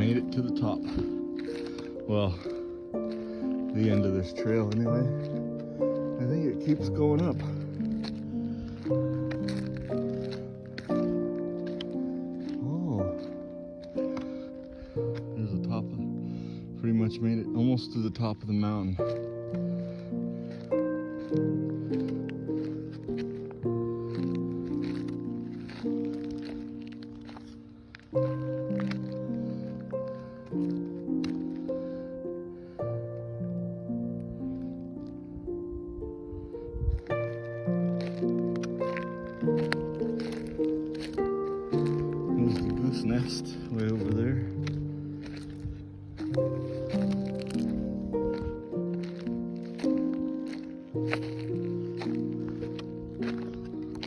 made it to the top. Well, the end of this trail anyway. I think it keeps going up. Oh, there's the top of, pretty much made it almost to the top of the mountain. There's the goose nest way over there.